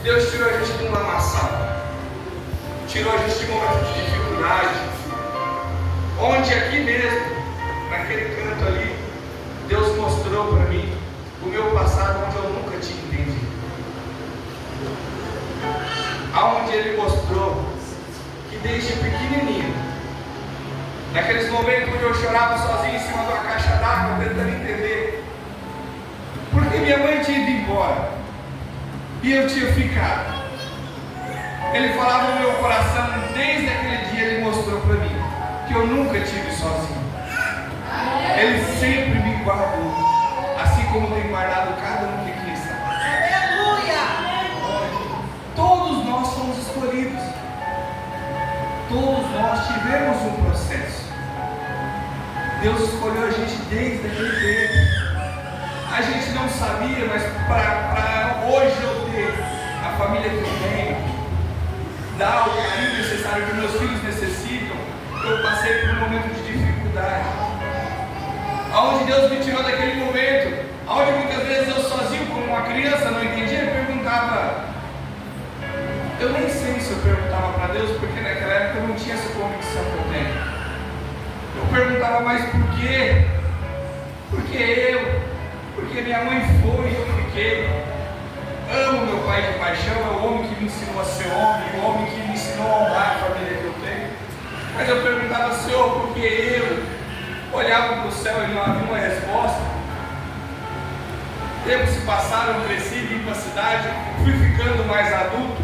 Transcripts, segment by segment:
Deus tirou a gente de um lamaçal, tirou a gente de um momento de dificuldade, onde aqui mesmo, naquele canto ali, Deus mostrou para mim o meu passado, onde eu nunca tinha entendido. Aonde Ele mostrou que desde pequenininho, naqueles momentos onde eu chorava sozinho em cima de uma caixa d'água, tentando entender porque minha mãe tinha ido embora e eu tinha ficado. Ele falava no meu coração, desde aquele dia Ele mostrou para mim que eu nunca estive sozinho. Ele sempre me guardou, assim como tem guardado cada um que aqui está. Aleluia! Todos nós somos escolhidos. Todos nós tivemos um processo. Deus escolheu a gente desde aquele tempo. A gente não sabia, mas para hoje eu ter a família que eu tenho, dar o carinho necessário que meus filhos necessitam, eu passei por um momento de dificuldade. Aonde Deus me tirou daquele momento, aonde muitas vezes eu sozinho, como uma criança, não entendia, eu perguntava. Eu nem sei se eu perguntava para Deus, porque naquela época eu não tinha essa convicção que eu tenho. Eu perguntava, mas por quê? Porque eu? Porque minha mãe foi e eu fiquei. Amo meu pai de paixão, é o homem que me ensinou a ser homem, o homem que me ensinou a honrar a família que eu tenho. Mas eu perguntava, Senhor, por que eu? Olhava para o céu e não havia uma resposta. Tempos se passaram, eu cresci, vim para a cidade, fui ficando mais adulto.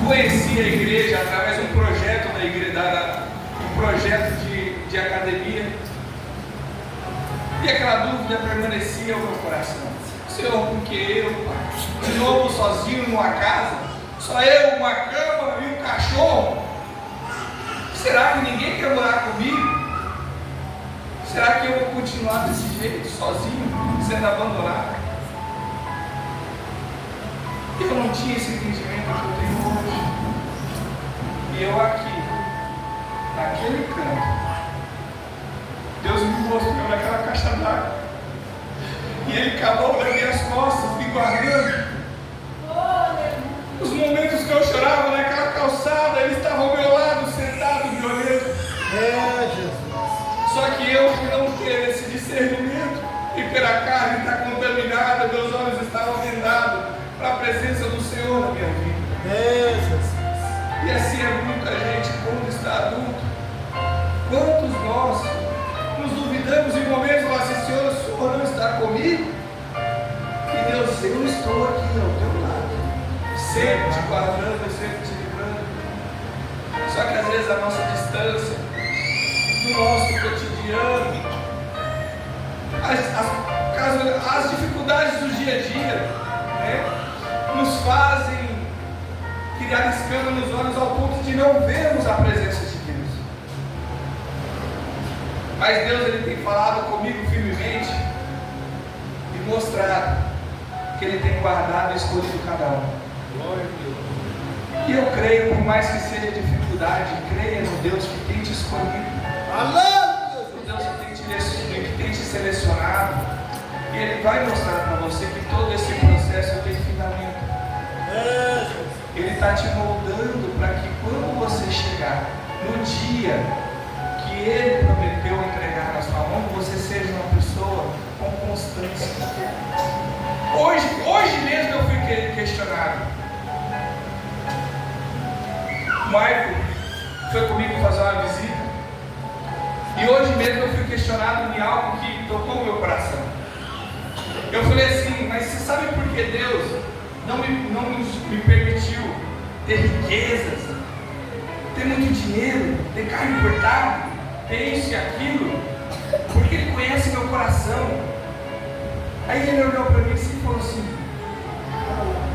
Conheci a igreja através de um projeto da igreja, um projeto de academia. E aquela dúvida permanecia no meu coração. Senhor, por que eu, pai? De novo sozinho numa casa, só eu, uma cama e um cachorro. Será que ninguém quer morar comigo? Será que eu vou continuar desse jeito, sozinho, sendo abandonado? Eu não tinha esse entendimento que eu tenho hoje. E eu aqui, naquele canto, Deus me mostrou naquela caixa d'água. E Ele cavou nas minhas costas, me guardando. Os momentos que eu chorava naquela calçada, Ele estava ao meu lado, sentado, me olhando. Só que eu que não teve esse discernimento, e pela carne está contaminada, meus olhos estavam vendados para a presença do Senhor na minha vida. E assim é muita gente quando está adulto. Quantos nós nos duvidamos em momentos e falamos assim, Senhor, o Senhor não está comigo? E Deus, eu estou aqui ao teu lado, sempre te guardando, sempre te livrando. Só que às vezes a nossa distância, do nosso cotidiano, as dificuldades do dia a dia, né, nos fazem criar escândalo nos olhos ao ponto de não vermos a presença de Deus. Mas Deus, Ele tem falado comigo firmemente e mostrado que Ele tem guardado e escolhido cada um. E eu creio, por mais que seja dificuldade, creia no Deus que tem te escolhido. No Deus que tem te selecionado. E Ele vai mostrar para você que todo esse processo tem fundamento. Ele está te moldando para que quando você chegar no dia que Ele prometeu entregar na sua mão, você seja uma pessoa com constância. Hoje mesmo eu fui questionado. O Michael foi comigo fazer uma visita. E hoje mesmo eu fui questionado em algo que tocou o meu coração. Eu falei assim, mas você sabe por que Deus não me permitiu ter riquezas, ter muito dinheiro, ter carro importado, ter isso e aquilo? Porque Ele conhece meu coração. Aí Ele olhou para mim e falou assim,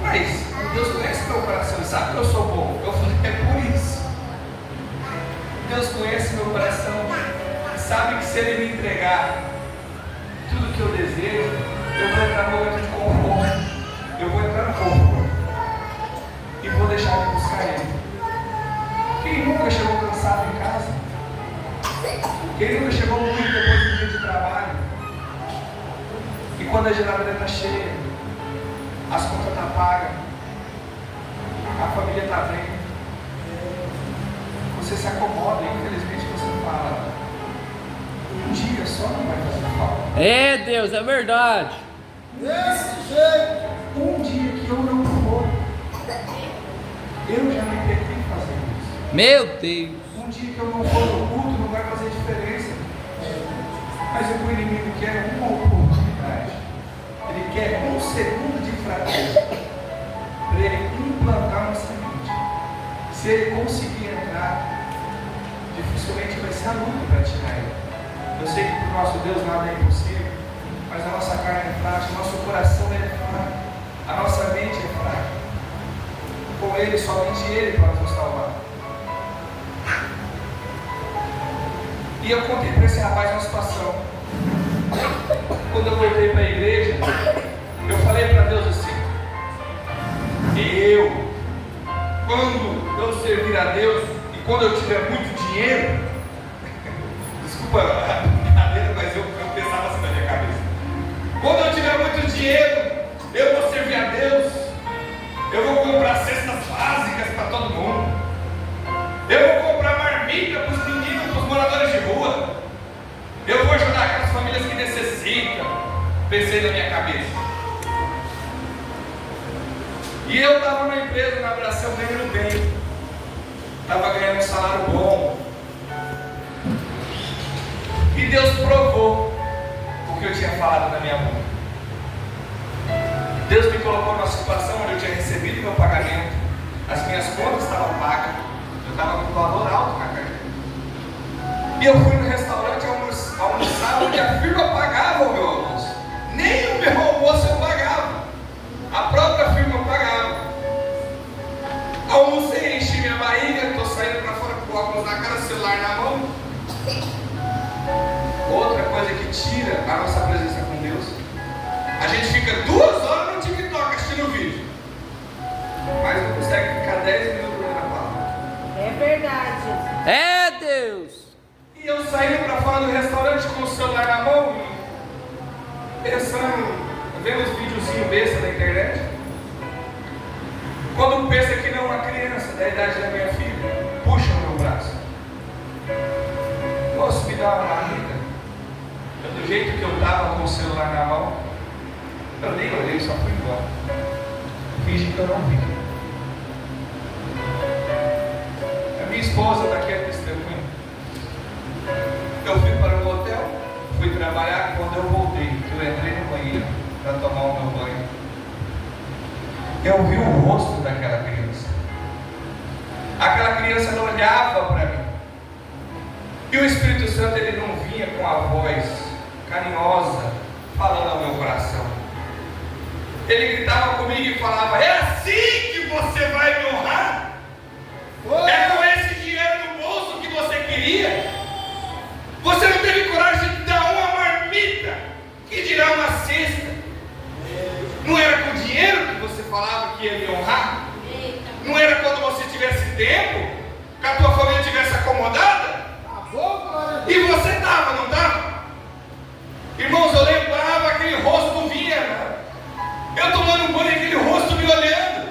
mas Deus conhece meu coração e sabe que eu sou bom. Eu falei, é por isso. Deus conhece meu coração, sabe que se Ele me entregar tudo que eu desejo, eu vou entrar no momento de conforto. Eu vou entrar no conforto e vou deixar de buscar Ele. Quem nunca chegou cansado em casa? Quem nunca chegou muito depois do dia de trabalho? E quando a geladeira está cheia, as contas estão pagas, a família está bem, você se acomoda e infelizmente você fala, um dia só não vai fazer falta. É Deus, é verdade. Desse jeito. Um dia que eu não for, eu já me perdi em fazer isso. Meu Deus. Um dia que eu não for no culto não vai fazer diferença. Mas o que o inimigo quer é uma oportunidade. Ele quer um segundo de fraqueza para ele implantar uma semente. Se ele conseguir entrar, dificilmente vai ser a luta para tirar ele. Eu sei que para o nosso Deus nada é impossível, mas a nossa carne é fraca, o nosso coração é fraco, a nossa mente é fraca. Com ele, somente ele pode nos salvar. E eu contei para esse rapaz uma situação. Quando eu voltei para a igreja, eu falei para Deus assim: quando eu servir a Deus e quando eu tiver muito dinheiro, desculpa a brincadeira, mas eu pensava assim na minha cabeça: quando eu tiver muito dinheiro, eu vou servir a Deus, eu vou comprar cestas básicas para todo mundo, eu vou comprar marmita para os meninos, para os moradores de rua, eu vou ajudar aquelas famílias que necessitam. Pensei na minha cabeça. E eu estava na empresa, na Abração, ganhando bem, estava ganhando um salário bom, e Deus provou o que eu tinha falado na minha boca. Deus me colocou numa situação onde eu tinha recebido meu pagamento, as minhas contas estavam pagas, eu estava com um valor alto na carteira. E eu fui no restaurante almoçar onde a firma pagava o meu almoço. Nem o meu almoço eu pagava, a própria firma pagava. Almocei, enchi minha barriga, estou saindo para fora com o óculos na cara, celular na mão. Outra coisa que tira a nossa presença com Deus, a gente fica 2 horas no TikTok assistindo o vídeo, mas não consegue ficar 10 minutos lendo a palavra. É verdade. É Deus. E eu saindo para fora do restaurante com o celular na mão, pensando, vendo os videozinhos besta da internet. Quando pensa que não, uma criança da idade da minha filha puxa o meu braço: moço, me dá uma marmita. Eu, do jeito que eu estava com o celular na mão, eu nem olhei, só fui embora. Fingi que eu não vi. A minha esposa está aqui a testemunha. Eu fui para o hotel, fui trabalhar. Quando eu voltei, eu entrei no banheiro para tomar o meu banho, eu vi o rosto daquela criança. Aquela criança não olhava para mim. E o Espírito Santo, ele não vinha com a voz carinhosa falando ao meu coração. Ele gritava comigo e falava: é assim que você vai me honrar? É com esse dinheiro no bolso que você queria? Você não teve coragem de dar uma marmita, que dirá uma cesta? Não era com dinheiro que você falava que ia me honrar? Não era quando você tivesse tempo, que a tua família estivesse acomodada? E você estava, não estava? Irmãos, eu lembrava aquele rosto vinha, eu tomando um banho, aquele rosto me olhando,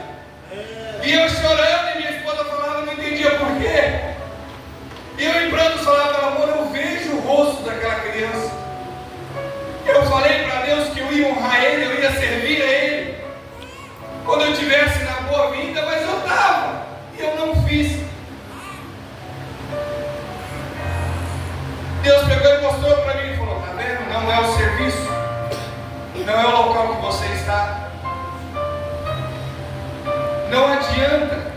e eu chorando, e minha esposa falava, não entendia por quê. E eu em prantos falava: amor, eu vejo o rosto daquela criança. Eu falei para Deus que eu ia honrar Ele, eu ia servir a Ele quando eu estivesse na boa vinda, mas eu estava, e eu não fiz. Deus pegou e mostrou para mim e falou: tá vendo? Não é o serviço, não é o local que você está. Não adianta.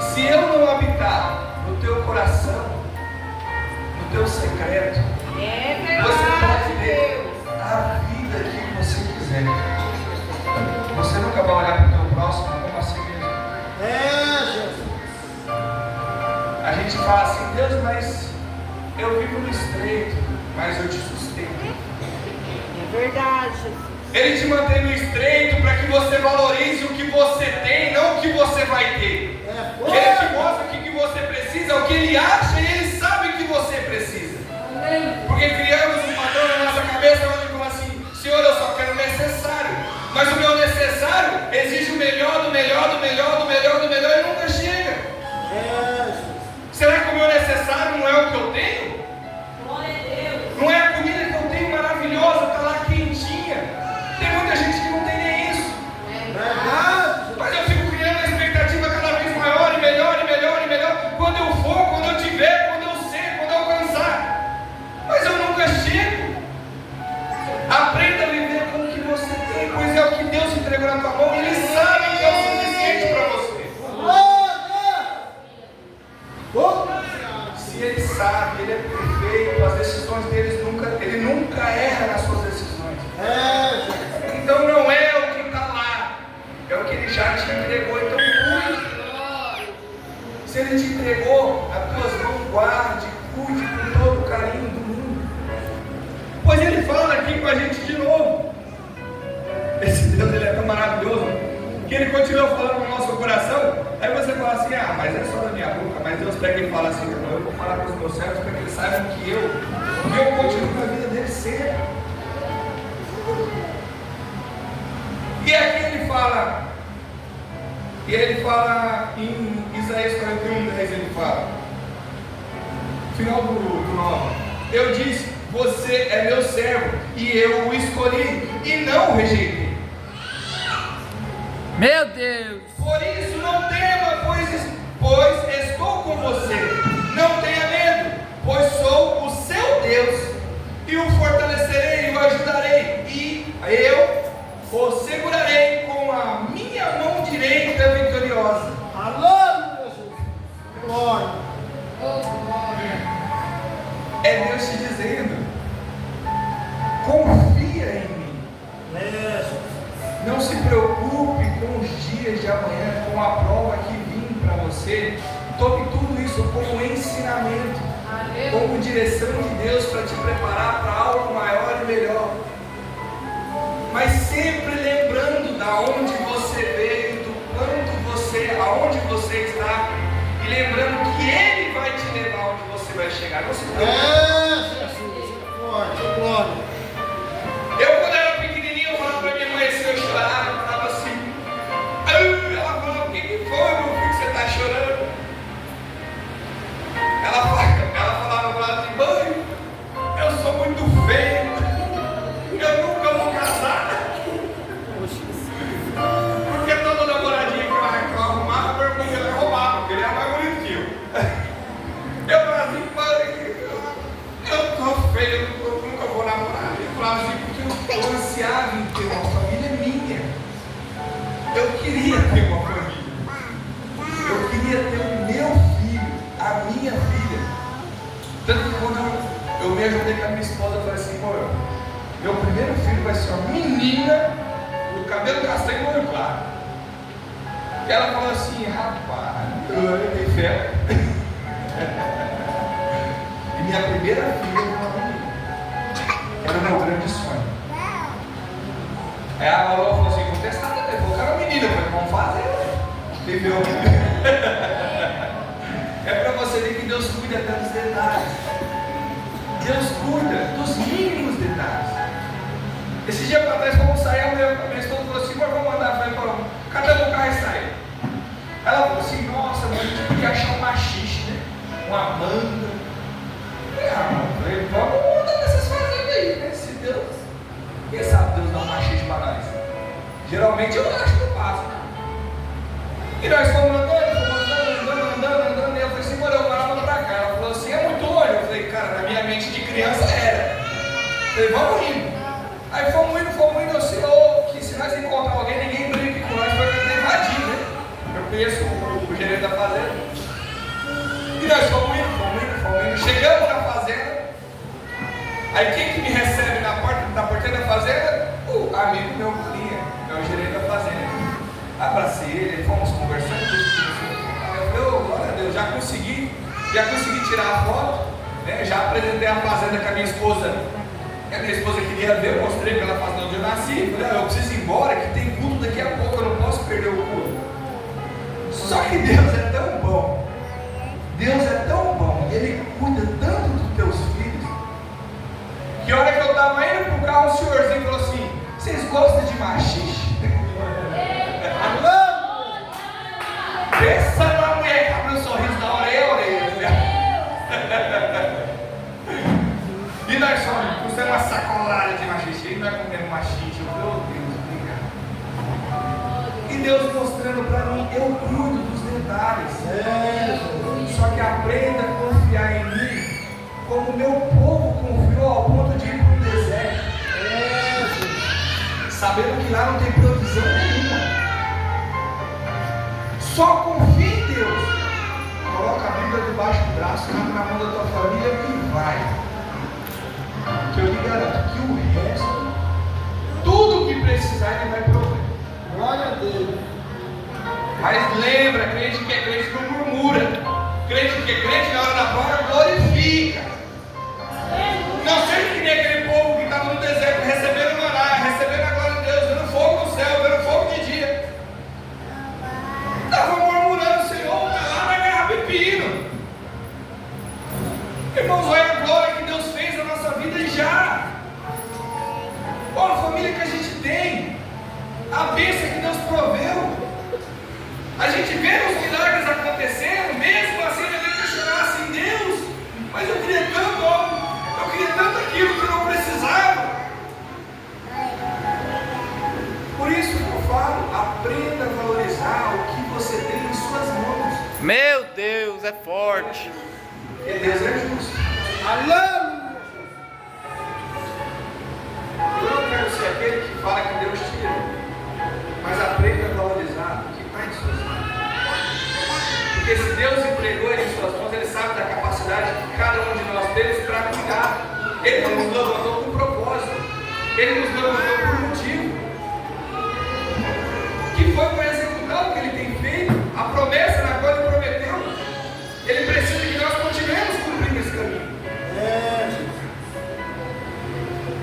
Se eu não habitar no teu coração, no teu secreto, você pode ter a vida que você quiser. Você nunca vai olhar para o teu próximo como assim mesmo. Jesus. A gente fala assim: Deus, mas eu vivo no estreito, mas eu te sustento. É verdade, Jesus. Ele te mantém no estreito para que você valorize o que você tem, não o que você vai ter. Ele te mostra o que você precisa, o que Ele acha, e Ele sabe o que você precisa. Porque criamos um padrão na nossa cabeça onde fala assim: Senhor, eu só quero o necessário. Mas entregou na tua mão e Ele sabe que é o suficiente para você. Se Ele sabe, Ele é perfeito, as decisões dele Ele nunca erra nas suas decisões. Então não é o que está lá, é o que Ele já te entregou. Então cuide. Se Ele te entregou, as tuas mãos guarde, cuide com todo o carinho do mundo. Pois Ele fala aqui com a gente de novo. Esse Deus, Ele é tão maravilhoso, que Ele continua falando no nosso coração. Aí você fala assim, mas é só da minha boca. Mas Deus pega e fala assim, eu vou falar com os meus servos para que eles saibam que eu continuo na vida deles sempre. E aqui ele fala em Isaías 41:10, ele fala, final do 9, eu disse, você é meu servo, e eu o escolhi, e não o rejeitei. Meu Deus! Por isso não tema, pois estou com você. Não tenha medo, pois sou o seu Deus, e o fortalecerei, e o ajudarei, e eu o segurarei com a minha mão direita vitoriosa. Alô, Jesus! Glória! É Deus te dizendo, confia em mim. Não se preocupe com os dias de amanhã, com a prova que vem para você. Tome tudo isso como ensinamento, como direção de Deus para te preparar para algo maior e melhor. Mas sempre lembrando da onde você veio, do quanto você, aonde você está, e lembrando que Ele vai te levar onde você vai chegar. Não se preocupe. Jesus! Glória! Eu, quando era pequenininho, eu falava para minha mãe, se eu chorar, eu falava assim. Ela falou, o que foi, meu filho, que você está chorando? Ela falava assim, mãe, eu sou muito feio, eu nunca vou casar. Porque toda namoradinha que eu arrumava, meu irmão ia roubar, porque ele era mais bonitinho. Eu falava assim, mãe, eu tô feio, eu nunca vou namorar. Eu falava assim, porque eu ansiava em ter uma família minha. Eu queria ter uma família. Eu queria ter o meu filho, a minha filha. Tanto que quando eu me ajudei com a minha esposa, eu falei assim, meu primeiro filho vai ser uma menina, do cabelo castanho e olho claro. E ela falou assim, rapaz, eu tenho fé. E minha primeira filha foi uma menina. Era o meu grande sonho. Aí a Laura falou assim, vou testar também, vou colocar uma menina, eu falei, vamos fazer, entendeu? É para você ver que Deus cuida até dos detalhes. Deus cuida dos mínimos detalhes. Esse dia para trás, vamos sair, a minha esposa falou assim, vamos andar, eu falei, cadê o carro e sair? Ela falou assim, nossa, mas a gente tem que achar um machixe, né? Uma banda. Eu falei, vamos andar nessas fazendas aí, né? Se Deus, quem sabe Deus dá um machixe para nós. Geralmente eu acho que eu passo. E nós fomos andando, e eu falei assim, eu morava pra cá. Ela falou assim, é muito longe. Eu falei, cara, na minha mente de criança era. Eu falei, vamos indo. Aí fomos indo, eu sei que se nós encontrar alguém, ninguém brinque com nós, vai tentar invadir, né? Eu conheço o gerente da fazenda. E nós fomos indo. Chegamos na fazenda. Aí quem que me recebe na porteira da fazenda? O amigo meu, Linha, é o gerente da fazenda. Abracei ele, fomos conversando. Eu falei, glória a Deus, já consegui tirar a foto, né? Já apresentei a fazenda com a minha esposa. A minha esposa queria ver, eu mostrei pela fazenda onde eu nasci. Falei, eu preciso ir embora, que tem culto daqui a pouco, eu não posso perder o culto. Só que Deus é tão bom. Ele cuida tanto dos teus filhos, que a hora que eu estava indo para o carro, o senhorzinho falou assim, vocês gostam de machixe? Pensa na mulher que abriu um sorriso da orelha a orelha. E nós fomos uma sacolada de machixe, e nós comemos machixe. Eu falei, Deus, obrigado. E Deus mostrando para mim, eu cuido dos detalhes. Só que aprenda a confiar em mim, como meu povo confiou ao ponto de ir para o deserto. Sabendo que lá não tem provisão nenhuma. Só confia em Deus. Coloca a Bíblia debaixo do braço, cabe na mão da tua família e vai. Que eu lhe garanto que o resto, tudo que precisar, Ele vai prover. Glória a Deus. Mas lembra, crente que é crente não murmura. Crente que é crente na hora da prova glorifica. Não seja que nem aquele povo que estava no deserto recebendo maná, recebendo a glória de Deus, vendo fogo no céu, vendo fogo de dia. Estava murmurando, Senhor, lá vai ganhar pepino. Irmãos, olha a glória que Deus fez na nossa vida já. Olha a família que a gente tem, a bênção que Deus proveu. A gente vê os milagres acontecendo, mesmo assim a gente questionar assim, Deus, mas eu queria tanto aquilo que eu não precisava. Por isso que eu falo, aprenda a valorizar o que você tem em suas mãos. Meu Deus, é forte. Porque Deus é justo. Aleluia. Eu não quero ser aquele que fala que Deus tira, mas aprenda a valorizar o que está em suas mãos. Porque se Deus entregou Ele em suas mãos, Ele sabe da capacidade que cada um de nós temos para cuidar. Ele não nos levantou com propósito, Ele nos levantou por um motivo, que foi para executar o que Ele tem feito, a promessa na qual Ele prometeu. Ele precisa que nós continuemos cumprindo esse caminho.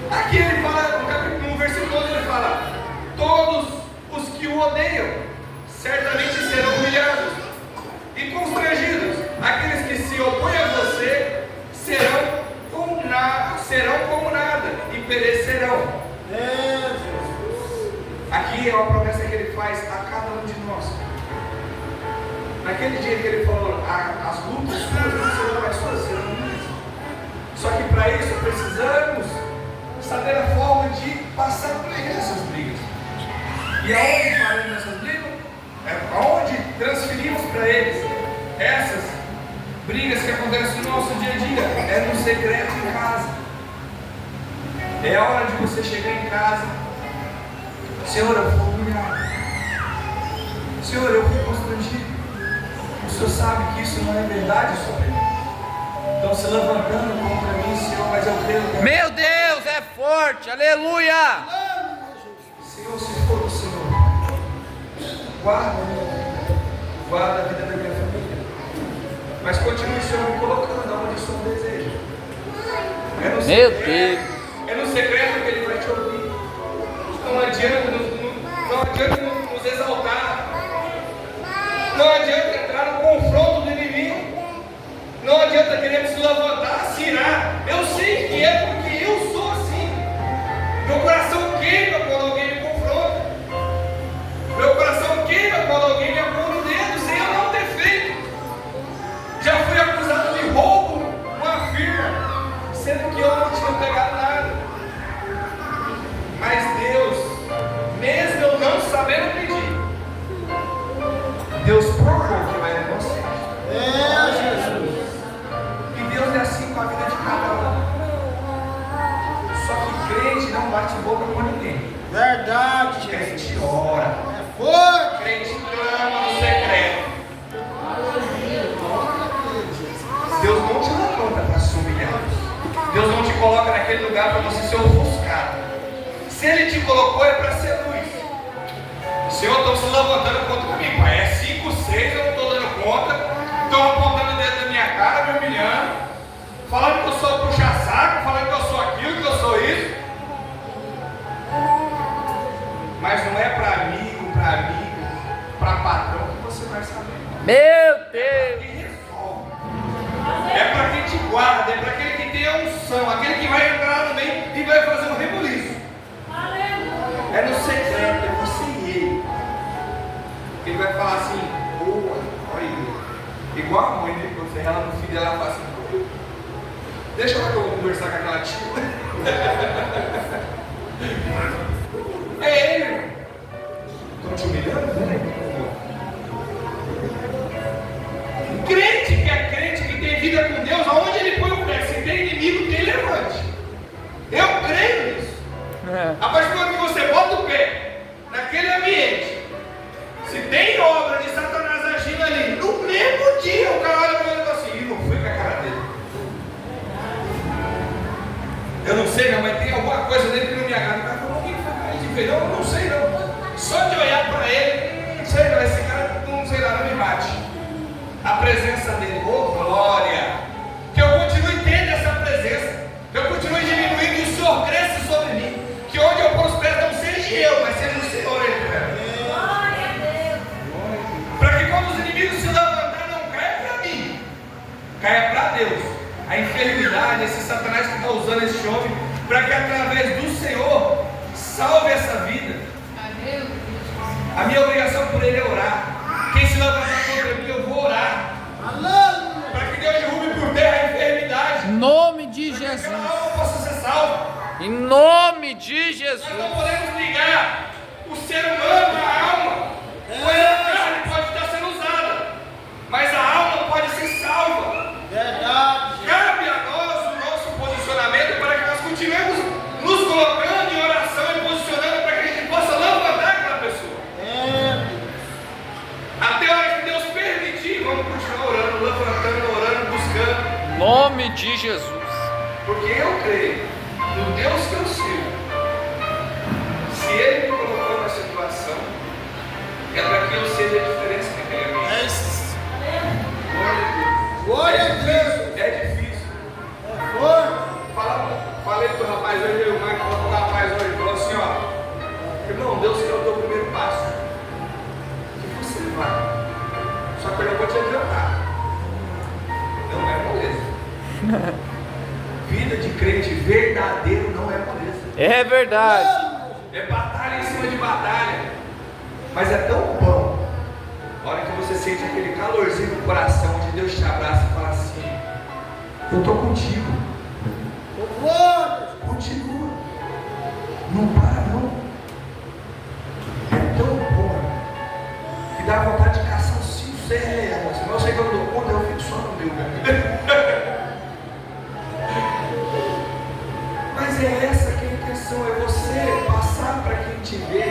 Aqui ele fala, no versículo 11 ele fala: todos os que o odeiam certamente serão humilhados e constrangidos. Aqueles que se opõem a você serão como nada e perecerão. Aqui é uma promessa que ele faz a cada um de nós. Naquele dia que ele falou, as lutas suas não serão mais suas, serão minhas. Só que para isso precisamos saber a forma de passar por essas brigas. E aonde faremos essas brigas? Aonde transferimos para eles essas brigas que acontecem no nosso dia a dia? É no secreto em casa. É a hora de você chegar em casa. Senhor, eu fui humilhado. Senhor, eu fui constrangido. O Senhor sabe que isso não é verdade sobre mim. Estão se levantando contra mim, Senhor, mas eu creio que... Meu Deus, é forte. Aleluia. Senhor, se for o Senhor, guarda a vida da minha família. Mas continue, Senhor, me colocando onde o Senhor deseja. É no secreto. É no secreto que Ele vai te ouvir. Não adianta nos exaltar. Não adianta entrar no confronto do inimigo. Não adianta querer se levantar, se irar. Eu sei que é porque eu sou assim. Meu coração queima quando alguém me confronta. Meu coração queima quando alguém me aponta o dedo sem eu não ter feito. Já fui acusado de roubo uma firma, sendo que eu não tinha pegado nada. Mas Deus, mesmo eu não sabendo pedir, Deus provou que eu era inocente. Jesus. E Deus é assim com a vida de cada um. Só que crente não bate boca com ninguém. Verdade, Jesus. Crente ora. É forte. Crente clama no secreto. Deus não te levanta para se humilhar. Deus não te coloca naquele lugar para você ser ofuscado. Se Ele te colocou é para ser luz. Senhor, estão se levantando contra mim, Pai. É 5, 6, eu não estou dando conta. Estão apontando o dedo na minha cara, me humilhando. Falando que eu sou puxa-saco, falando que eu sou aquilo, que eu sou isso. Mas não é para amigo, para patrão que você vai saber. Meu Deus. Que resolve. É para quem te guarda, é para aquele que tem a unção, aquele que vai entrar no meio e vai fazer um rebuliço. É no secreto, é você e ele. Ele vai falar assim, boa, olha ele. Igual a mãe dele, quando você rela no filho, ela fala assim, deixa eu conversar com aquela tia. É ele. Estão te humilhando? Crente que é crente, que tem vida com Deus, aonde ele põe o pé, se tem inimigo, que ele levante. Eu creio nisso. A partir do momento que você bota o pé naquele ambiente, se tem obra de Satanás ali. No mesmo dia, o cara olha para ele e fala assim, e não fui com a cara dele. Eu não sei não, mas tem alguma coisa dele que não me agrada. O cara falou, o que foi que a gente fez? Eu não sei não. Só de olhar para ele, não sei não, esse cara não sei lá, não me bate. A presença dele, oh glória! Que eu continue tendo essa presença, que eu continue diminuindo e o Senhor cresça sobre mim. Que onde eu prospero não seja eu, mas seja o Senhor. Glória a Deus. Para que quando os inimigos se levantarem, não caia para mim, caia para Deus. A enfermidade, esse Satanás que está usando esse homem, para que através do Senhor salve essa vida. A minha obrigação por ele é orar. Quem se levantar contra mim, eu vou orar. Aleluia. Para que Deus derrube por terra a enfermidade. Em nome de Para que Jesus. aquela alma possa ser salva. Em nome de Jesus. Nós não podemos ligar o ser humano, a alma. A carne pode estar sendo usada, mas a alma pode ser salva. Verdade. Cabe a nós o nosso posicionamento para que nós continuemos nos colocando em oração e posicionando para que a gente possa levantar aquela pessoa. Até a hora que Deus permitir, vamos continuar orando, levantando, orando, buscando. Em nome de Jesus. Porque eu creio no Deus que eu sirvo. Se Ele me colocou na situação, é para que eu seja a diferença que Ele é. É isso. Glória a Deus. É difícil. É forte. Falei pro rapaz hoje, o Marco falou pro rapaz hoje, falou assim, ó, irmão, Deus quer o teu primeiro passo. Que você vai. Só que eu não vou te adiantar. Não é moleza. Vida de crente verdadeiro não é moleza. É verdade. É batalha em cima de batalha. Mas é tão bom. A hora que você sente aquele calorzinho no coração, onde Deus te abraça e fala assim, eu estou contigo. Glória. Continua. Não para não. É tão bom que dá vontade de caçar um sincero. Se não sei que eu não dou conta, eu fico só no meu. Mas é essa que é a intenção, é você passar para quem te vê,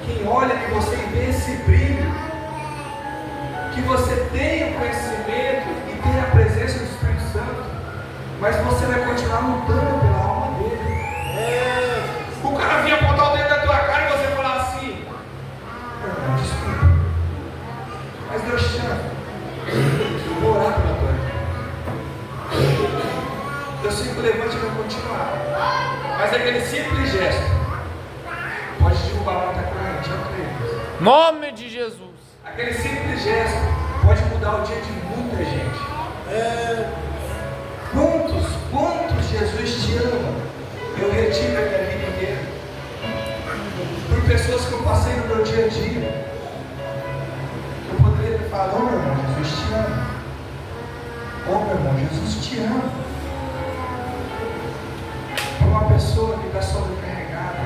quem olha em você e vê esse brilho, que você tenha o conhecimento e tenha a presença do Espírito Santo, mas você vai continuar lutando pela alma dele. O cara vinha apontar o dedo na tua cara e você falar assim, não, desculpa, mas Deus te ama, eu vou orar pela tua vida. Eu sei que o levante vai continuar, mas aquele simples gesto pode derrubar muita corrente, eu creio. Nome de Jesus. Aquele simples gesto pode mudar o dia de muita gente. Quantos Jesus te ama? Eu retiro a minha vida inteira. Por pessoas que eu passei no meu dia a dia. Eu poderia ter falado, oh meu irmão, Jesus te ama. Oh meu irmão, Jesus te ama. Para uma pessoa que está sobrecarregada,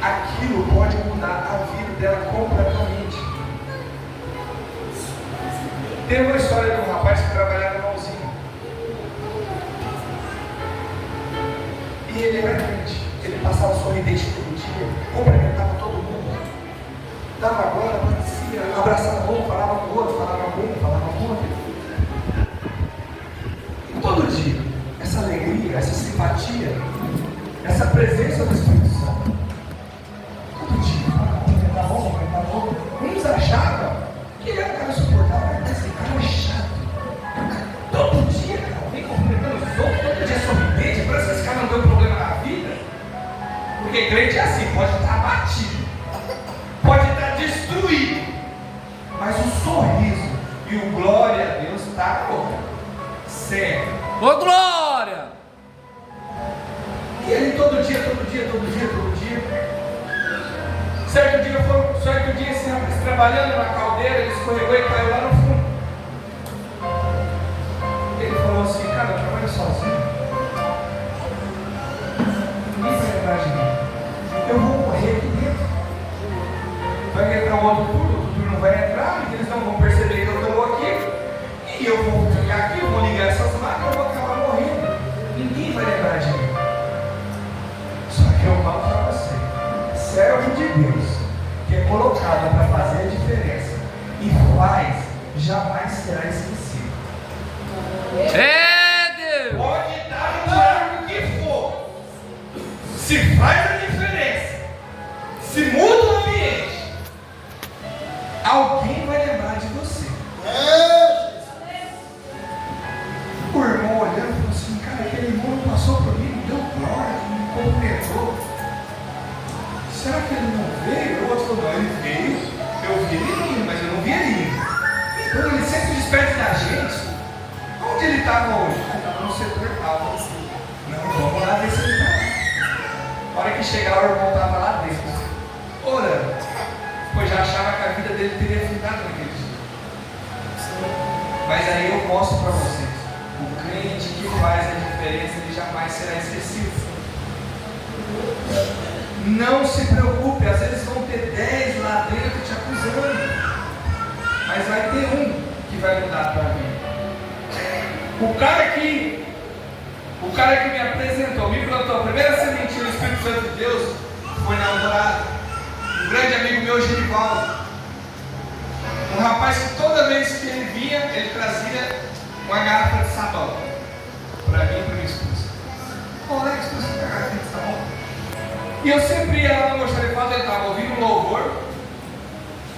aquilo pode mudar a vida dela completamente. Tem uma história de um rapaz que trabalhava na usina. E ele era crente. Ele passava sorridente todo dia, cumprimentava todo mundo, dava agora, agradecia, abraçava um, falava com o outro, falava com um, falava com o outro. E todo dia, essa alegria, essa simpatia, essa presença do Espírito Santo. Todo dia, cumprimentava um, cumprimentava outro. Uns achavam que ele era um cara suportável, mas esse cara é chato. Todo dia, cara, vem cumprimentando os outros, todo dia sorridente, parece que esse cara não deu problema na vida. Porque crente é assim, pode estar abatido, pode estar destruído, mas o sorriso e o glória a Deus está sempre. Ô glória! E ele todo dia. Certo dia esse rapaz trabalhando na caldeira, ele escorregou e caiu lá no fundo. Ele falou assim, cara, eu trabalho sozinho. Ninguém vai lembrar de mim. Eu vou morrer aqui dentro. Vai entrar um outro turno não vai entrar, eles não vão perceber que eu estou aqui. E eu vou ficar aqui, eu vou ligar essas máquinas, eu vou acabar morrendo. Ninguém vai lembrar de mim. Só que eu falo para você, servo de Deus, que é colocado para fazer a diferença, e faz jamais será esquecido. É Deus. Pode estar no cargo que for. Se faz a diferença, se muda o ambiente, alguém vai lembrar de você. O irmão olhando e falou assim: cara, aquele irmão não passou por mim, não deu glória, não me cumprimentou. Será que ele não veio? O outro falou: não, ele veio, eu vi ele indo, mas eu não vi ele indo. Então ele sempre despede da gente. Onde ele estava hoje? Ele estava no setor tal. Não, vamos lá ver se ele está. A hora que chegar, o irmão estava lá dentro, orando, pois já achava que a vida dele teria ficado naquele dia. Mas aí eu mostro para vocês: o crente que faz a diferença, ele jamais será esquecido. Não se preocupe, às vezes vão ter 10 lá dentro te acusando, mas vai ter um que vai mudar a tua vida. O cara que me apresentou, me plantou a primeira sementinha do Espírito Santo de Deus foi na Alvorada. Um grande amigo meu, Genivaldo. Um rapaz que toda vez que ele vinha, ele trazia uma garrafa de sabão para mim e para minha esposa. Olha, esposa, uma garrafa de sabão. E eu sempre ia lá no almoxarifado, ele estava ouvindo um louvor.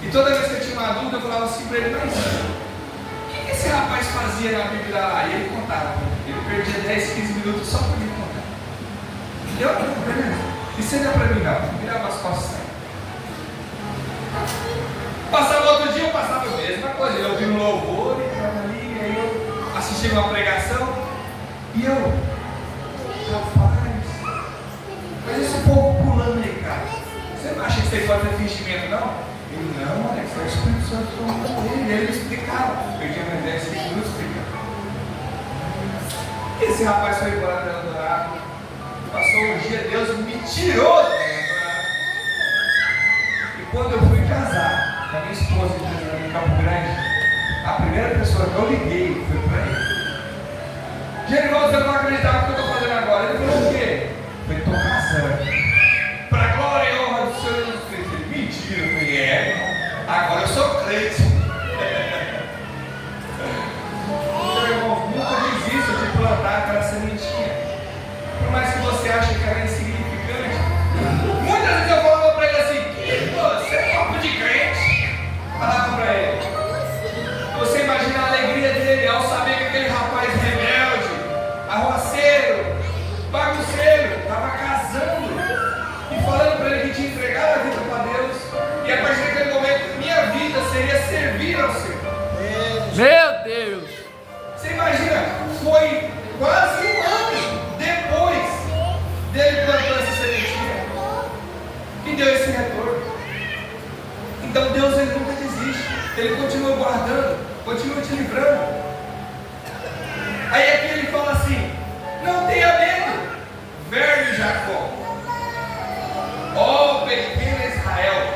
E toda vez que eu tinha uma dúvida, eu falava assim para ele: mas o que esse rapaz fazia na Bíblia lá? E ele contava. Ele perdia 10, 15 minutos só para me contar. E eu, beleza. Isso não é para mim, não. Virava as costas e saia. Passava outro dia, eu passava a mesma coisa. Eu ouvi um louvor, e estava ali, aí eu assisti uma pregação. E eu, rapaz, mas esse povo pulando aí, cara, você não acha que você pode ter fingimento, não? Ele, não, Alex, é o Espírito Santo falando dele. Ele me explicava. Eu tinha uma ideia, 5 minutos explicando. Esse rapaz foi embora da Eldorado, passou um dia, Deus me tirou da Eldorado. E quando eu fui casar com a minha esposa em Campo Grande, a primeira pessoa que eu liguei foi para ele. Genivaldo, você não acreditava no que eu estou fazendo agora? Ele falou: o quê? Eu falei: estou casando. Para a glória e honra do Senhor Jesus Cristo. Ele: mentira. Eu falei: é, agora eu sou crente. Meu irmão, nunca desista de plantar aquela sementinha. Por mais que você ache que ela é insignificante. Muitas vezes eu falava para ele assim: você é papo de crente. Falava para ele. Você imagina a alegria dele ao saber que aquele rapaz rebelde, arruaceiro, bagunceiro, estava casando e falando para ele que tinha entregado a vida para Deus. E a partir daquele momento, minha vida seria servir ao Senhor. Meu Deus. Você imagina, foi quase um ano depois dele plantar essa sementinha que deu esse retorno. Então Deus, ele nunca desiste, ele continua guardando, continua te livrando. Aí aqui ele fala assim: não tenha medo, velho Jacó, ó pequeno Israel.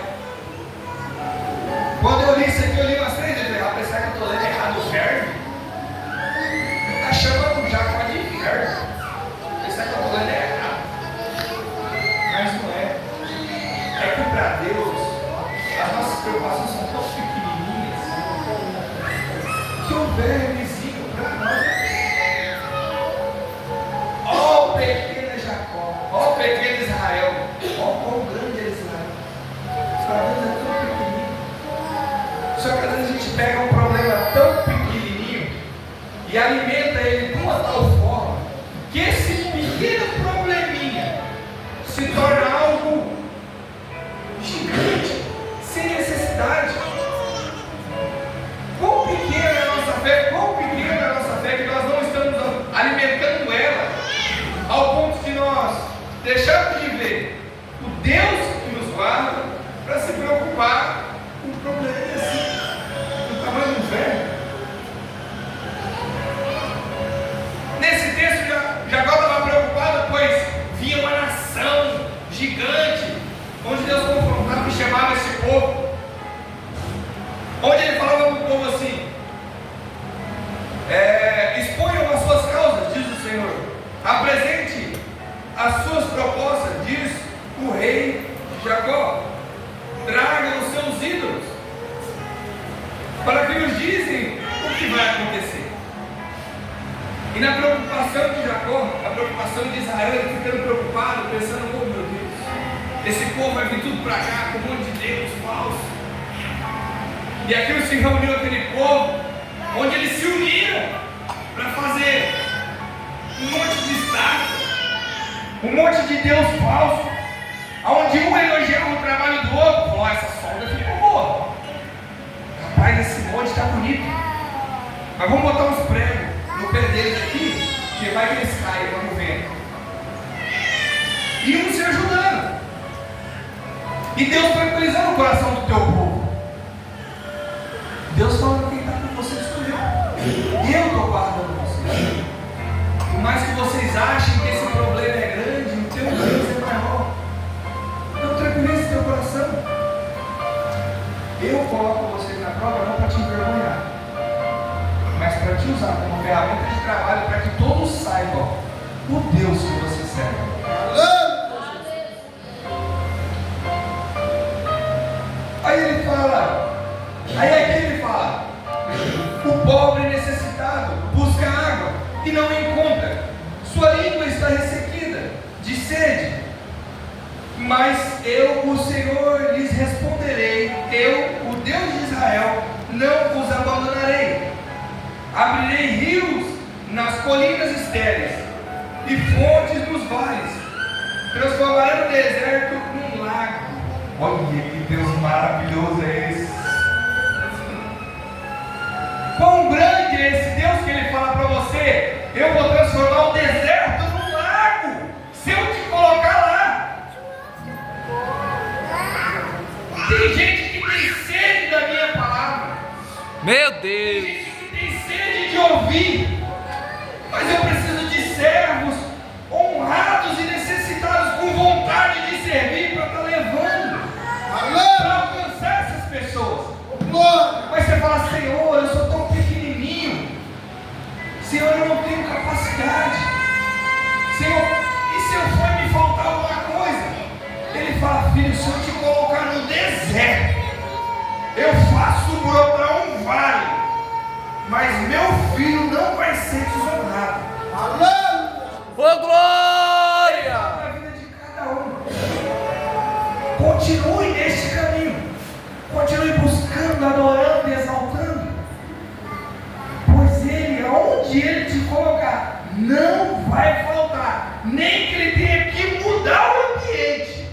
Quando eu li isso aqui, eu li umas 3 vezes. Rapaz, será que eu estou lendo errado o verbo? Está chamando Jacó de verbo. Será que eu estou lendo errado? Mas não é. É que para Deus, as nossas preocupações são tão pequenininhas que o vermezinho para nós é. Ó pequeno Jacó, ó pequeno Israel, ó quão grande é Israel. Para Deus é tão pequenininho. Só que às vezes a gente pega um problema tão pequenininho e alimenta ele de uma tal forma que esse pequeno probleminha se torna algo gigante, sem necessidade. Quão pequena é a nossa fé, quão pequena é a nossa fé que nós não estamos alimentando ela ao ponto de nós deixarmos de ver o Deus que nos guarda para se preocupar com um problema assim, do tamanho do velho. Nesse texto, Jacó estava preocupado, pois vinha uma nação gigante, onde Deus confrontava e chamava esse povo, onde ele falava para o povo assim: exponham as suas causas, diz o Senhor, apresente as suas propostas, diz o rei de Jacó, tragam os seus ídolos. para que nos dizem o que vai acontecer. E na preocupação de Jacó, a preocupação de Israel, ele ficando preocupado, pensando: oh meu Deus, esse povo vai vir tudo para cá com um monte de Deus falso. E aquilo se reuniu aquele povo, onde eles se uniram para fazer um monte de estátua, um monte de Deus falso, onde um elogiava o trabalho do outro. Falou: essa solda ficou boa, rapaz, esse monte está bonito, mas vamos botar uns pregos no pé deles aqui, que vai que eles caem, vamos ver. E um se ajudando, e Deus tranquilizando o coração do teu povo. Deus falando: quem está com você escolheu, eu estou guardando vocês. Por mais que vocês achem que esse problema é grande, o teu Deus é maior. Então tranquilize teu coração. Eu coloco vocês na prova não para te envergonhar, mas para te usar como ferramenta de trabalho, para que todos saibam o Deus que você serve. Aí ele fala, aqui ele fala: o pobre necessitado busca água e não encontra, sua língua está ressequida de sede, mas eu, o Senhor, lhes responderei: eu, o Deus de Israel, não vos abandonarei. Abrirei rios nas colinas estéreis e fontes nos vales, transformarei o deserto num lago. Olha que Deus maravilhoso é esse! Quão grande é esse Deus que ele fala para você: eu vou transformar o deserto num lago, se eu te colocar lá. Tem gente que tem sede da minha palavra. Meu Tem Deus. gente que tem sede de ouvir, mas eu preciso de servos honrados e necessitados, com vontade de servir, para estar levando, para alcançar essas pessoas. Mas você fala: Senhor, eu sou tão pequenininho, Senhor, eu não tenho capacidade, Senhor, e se eu for me faltar alguma coisa? Ele fala: filho, se eu te colocar no deserto, eu faço brotar um vale, mas meu filho não vai ser desonrado. Ô glória! Na vida de cada um, continue neste caminho, continue buscando, adorando e exaltando, pois ele, aonde ele te colocar, não vai faltar, nem que ele tenha que mudar o ambiente,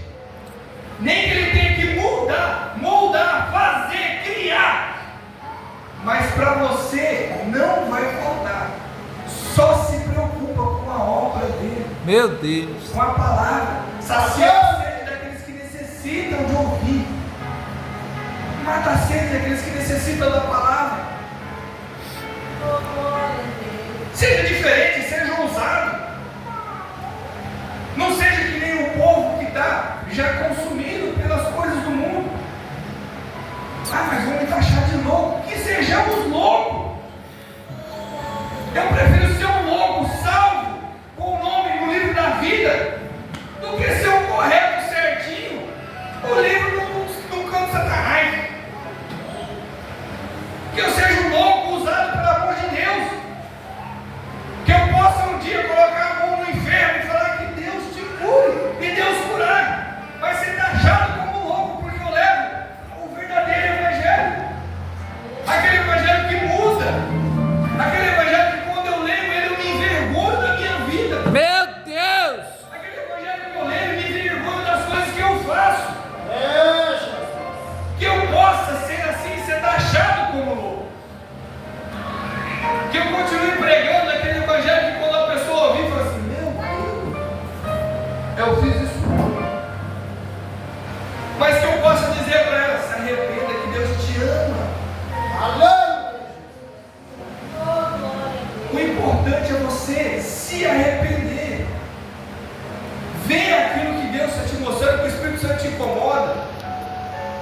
nem que ele tenha que mudar, moldar, fazer, criar, mas para você não vai faltar. Só se preocupa com a obra dele, Meu Deus. com a palavra, saciar a sede daqueles que necessitam de ouvir, mata a sede daqueles que necessitam da palavra. Seja diferente, seja ousado, não seja que nem o povo que está já consumido pelas coisas do mundo. Ah, mas vão me taxar de louco. Que sejamos loucos. Eu prefiro ser um louco salvo com o nome no livro da vida do que ser um correto certinho, o livro não canto Satanás. Que eu seja um louco usado pelo amor de Deus, que eu possa um dia colocar a mão no inferno e falar que Deus te cure e Deus curar, mas ser taxado como louco porque eu levo o verdadeiro evangelho, aquele evangelho que muda, aquele evangelho que quando eu leio ele eu me envergonho da minha vida, Meu Deus. aquele evangelho que eu leio me envergonho das coisas que eu faço, que eu possa ser assim, ser taxado como louco, que eu continue pregando aquele evangelho que quando a pessoa ouvir fala assim: meu Deus, eu fiz isso, mas que eu possa dizer para ela: se arrependa, que Deus te ama. O importante é você se arrepender, ver aquilo que Deus está te mostrando, que o Espírito Santo te incomoda,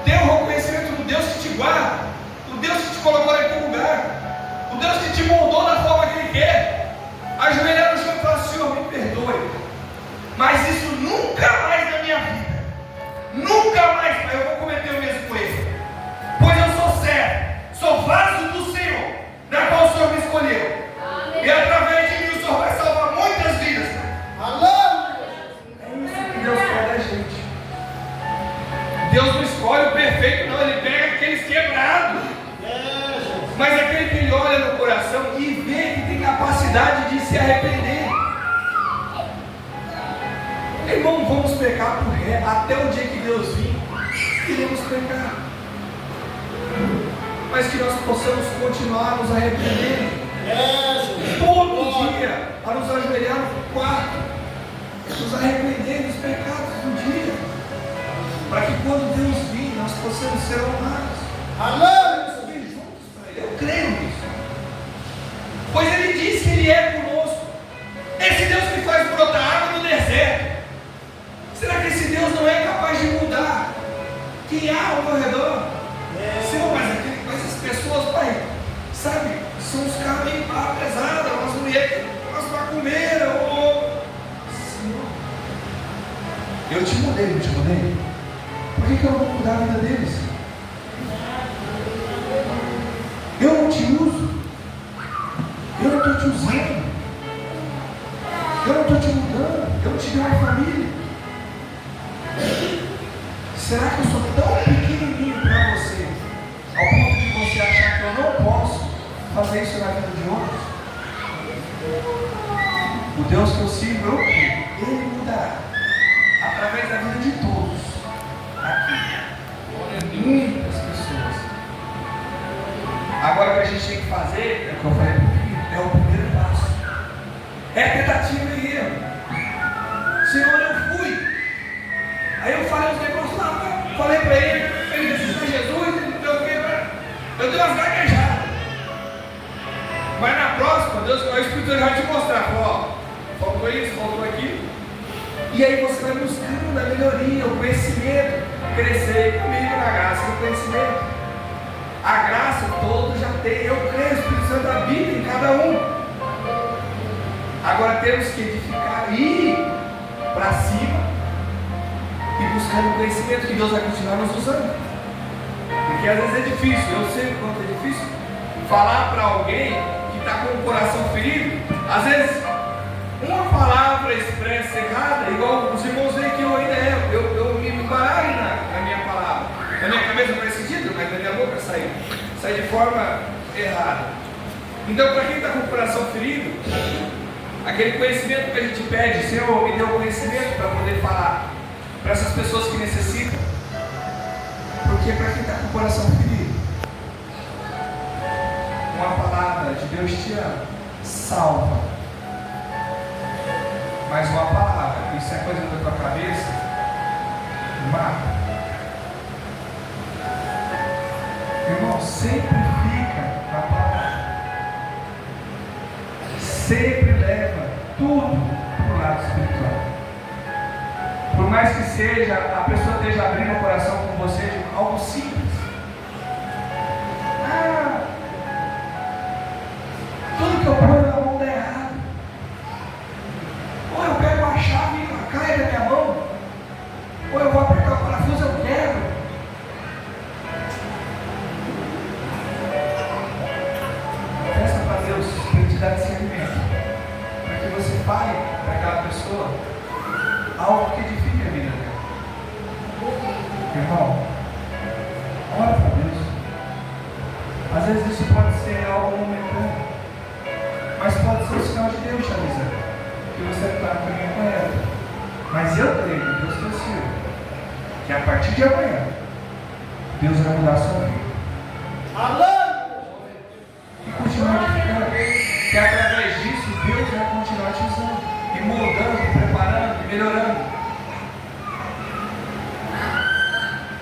ter o reconhecimento do Deus que te guarda, do Deus que te colocou naquele lugar, o Deus que te moldou da forma que Ele quer, ajoelhar no chão e falar: Senhor, me perdoe, mas isso nunca mais na minha vida, nunca mais, Pai, eu vou cometer o mesmo erro, pois eu sou servo, sou vaso Deus não escolhe o perfeito, não, Ele pega aqueles quebrados. Mas aquele que Ele olha no coração e vê que tem capacidade de se arrepender. Irmão, vamos pecar por ré, até o dia que Deus vir, iremos pecar. Mas que nós possamos continuar a nos arrepender. Todo dia, a nos ajoelhar no quarto, nos arrepender dos pecados do dia, para que quando Deus vir, nós possamos ser honrados. Alô! Subir juntos para Ele. Eu creio nisso. Pois Ele diz que Ele é conosco. Esse Deus que faz brotar água no deserto. Será que esse Deus não é capaz de mudar quem há ao meu redor? Senhor, mas as pessoas, Pai, sabe, são uns caras meio pesados, umas mulheres que umas macumeiras, Senhor, eu te mudei, não te mudei? Por que eu não vou mudar a vida deles? Eu não te uso, eu não estou te usando, eu não estou te mudando, eu não te dei uma família. Será que eu sou tão pequenininho para você, ao ponto de você achar que eu não posso fazer isso na vida de outros? O Deus que eu sirvo, eu creio, Ele mudará através da vida de todos aqui, muitas pessoas. Agora o que a gente tem que fazer, é o que eu falei para o filho, é o primeiro passo, é a tentativa e erro. Senhor, eu fui. Aí eu falei os negócios lá, falei para ele disse para Jesus, não sei o que, eu dei umas gaguejadas. Mas na próxima, Deus, o Espírito vai te mostrar, faltou isso, faltou aquilo. E aí você vai buscando a melhoria, o conhecimento, crescer comigo na graça e no conhecimento. A graça todo já tem, eu creio, o Espírito Santo habita em cada um. Agora temos que edificar, ir para cima e buscando o conhecimento que Deus vai continuar nos usando. Porque às vezes é difícil, eu sei o quanto é difícil falar para alguém que está com o coração ferido. Às vezes uma palavra expressa errada, igual os irmãos veem que eu ainda erro, eu me embaralho na minha palavra. Na minha cabeça faz sentido, mas na minha boca sai de forma errada. Então, para quem está com o coração ferido, aquele conhecimento que a gente pede, Senhor, me dê o conhecimento para poder falar para essas pessoas que necessitam. Porque para quem está com o coração ferido, uma palavra de Deus te ama, salva. Mas uma palavra, isso é coisa da tua cabeça, mata. Irmão, sempre fica na palavra. Sempre leva tudo para o lado espiritual. Por mais que seja, a pessoa esteja abrindo o coração com você de algo simples. Tudo que eu ponho na mão dá errado. Ou eu pego a chave e ela cai da minha mão. Ou eu vou apertar o parafuso e eu quebro. Peça para Deus para Ele te dar discernimento, para que você fale para aquela pessoa algo que edifique a vida dela. Irmão, ora para Deus. Às vezes isso pode ser algo momentâneo, mas pode ser o sinal de Deus te avisando que você está no caminho correto. Mas eu creio que Deus te sirva, que a partir de amanhã Deus vai mudar a sua vida. Alô! E continuar edificando, que através disso Deus vai continuar te usando, e moldando, preparando, e melhorando.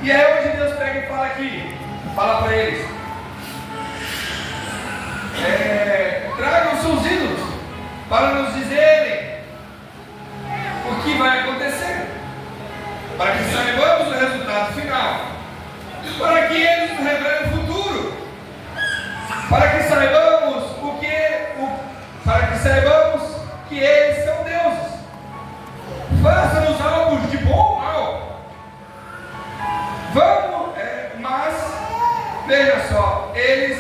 E aí hoje Deus pega e fala aqui, fala para eles, tragam seus ídolos para nos dizerem o que vai acontecer, para que saibamos o resultado final, para que eles nos revelem o futuro, para que saibamos para que saibamos que eles são deuses. Faça-nos algo de bom ou mal. Mas veja só, eles